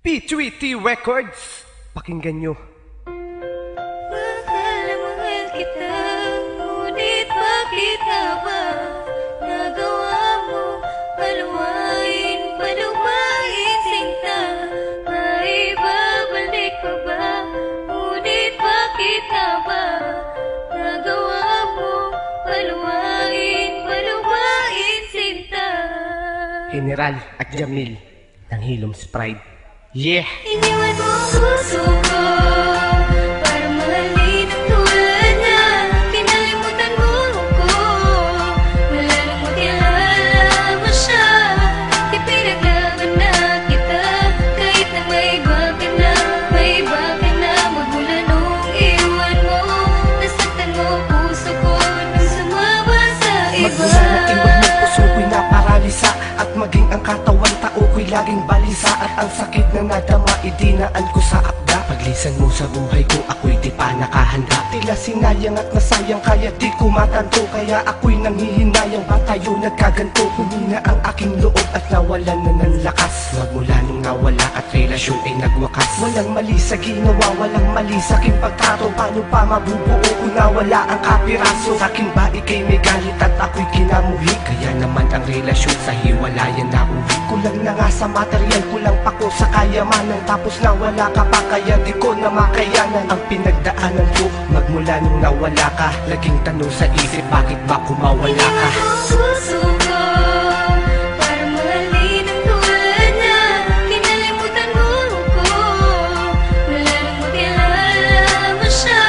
P3T Records, pakinggan nyo. Mahal na mahal kita, ngunit bakit nga ba nagawa mo paluwain sinta? Maibabalik pa ba, ngunit bakit nga ba nagawa mo paluwain sinta? General at Jamil ng Hilom Sprite. Yeah! Iniwan mo ang puso ko para mahalin ang tulad niya. Kinalimutan mo ako, wala nang makilala mo siya. Ipinaglaban na kita, kahit na may iba ka na. Magmula nung iwan mo, nasaktan mo puso ko nang sumama sa iba. Magmula na iwan mo, puso ko'y naparalisa, at maging ang katawan tao ko'y laging balisa. At ang sakit na nadama, idinaan ko sa akda. Paglisan mo sa buhay ko, ako'y di pa nakahanda. Tila sinayang at nasayang, kaya di ko matanto. Kaya ako'y nanghihinayang, ba tayo nagkaganto? Humina ang aking loob at nawalan na ng lakas. Magmula nung nawala at relasyon ay nagwakas. Walang mali sa ginawa, walang mali sa aking pagtrato. Paano pa mabubuo kung nawala ang kapiraso? Sa akin ba ikay may galit at ako'y kinamuhi? Kaya naman ang relasyon sa hiwalayan na uwi. Kulang na nga sa material, kulang pa ko sa kayamanan. Tapos nawala ka pa, kaya di ko na makayanan ang pinagdaanan ko. Magmula nung nawala ka, laging tanong sa isip, bakit ba kumawala ka? Puso ko para mahalin ang tulad niya. Kinalimutan mo ako, wala nang makilala mo siya.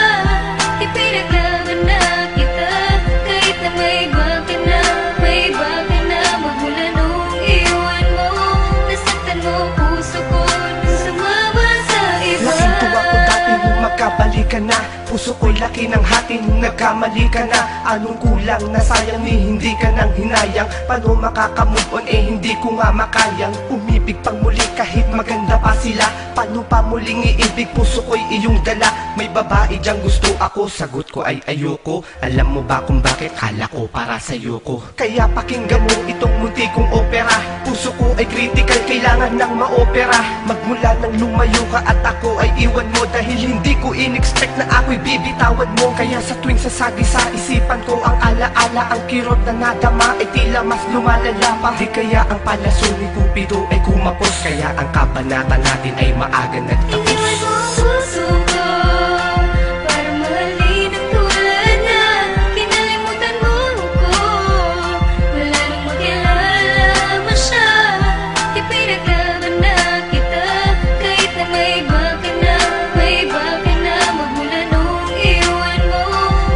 Ipinaglaban na kita, kahit na may iba ka na. Magmula nung iwan mo, nasaktan mo puso ko nang sumama sa iba. Laking tuwa ko dati nung magkabalikan na. Puso ko'y laki ng hati nung nagkamali ka na. Anong kulang na sayang ni hindi ka nang hinayang? Paano makakamove on hindi ko nga makayang umibig pang muli kahit maganda pa sila? Paano pa muling iibig, puso ko'y iyong dala? May babae diyang gusto ako, sagot ko ay ayoko. Alam mo ba kung bakit? Kala ko para sa'yo ko. Kaya pakinggan mo itong munti kong opera. Puso ko ay critical, kailangan ng maopera. Magmula nang lumayo ka at ako ay iwan mo, dahil hindi ko in-expect na ako'y bibitawan mo. Kaya sa tuwing sasagi sa isipan ko ang alaala, ang kirot na nadama ay tila mas lumalala pa. Di kaya ang palaso ni Cupido ay kumapos, kaya ang kabanata natin ay maaga nagtapos. Iniwan mo ang puso ko para mahalin ang tulad niya. Kinalimutan mo ako, wala nang makilala mo siya. Ipinaglaban na kita, kahit na may iba ka na. Magmula nung iwan mo,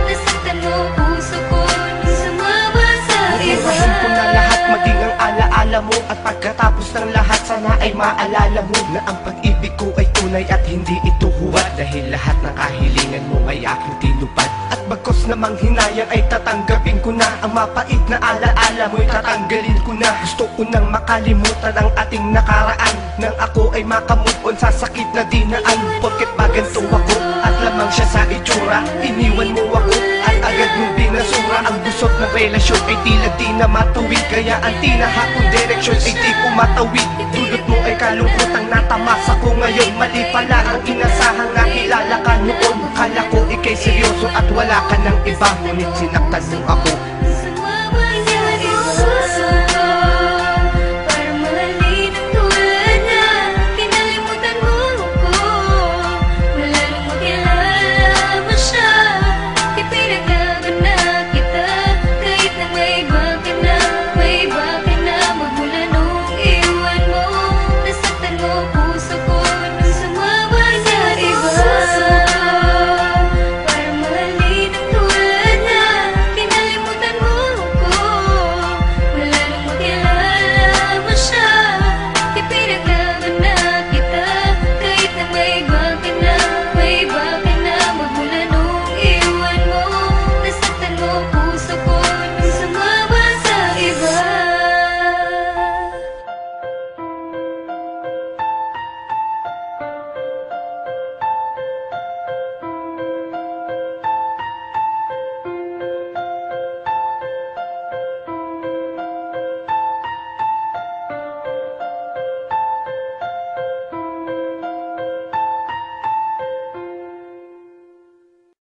nasaktan mo puso ko nang sumama sa iba. Bubuhayin ko na lahat, maging ang alaala mo. At pagkatapos ng lahat, sana ay maalala mo na ang pag-ibig ko ay tunay at hindi ito huwad. Dahil lahat ng kahilingan mo ay aking tinupad. At bagkos namang hinayang ay tatanggapin ko na. Ang mapait na alaala mo'y tatanggalin ko na. Gusto ko nang makalimutan ang ating nakaraan, nang ako ay makamove on sa sakit na dinaan. Porket ba ganito ako at lamang siya sa itsura? Iniwan mo ako at agad mong binasura. Ang gusot ng relasyon ay tila di na matuwid, kaya ang tinahakong direksyon ay di ko matawid. Dulot mo ay kalungkotang natamasa ko ngayon. Mali pala ang inasahang nakilala ka noon. Kala ko ikay seryoso at wala ka ng iba, ngunit sinaktan mo ako.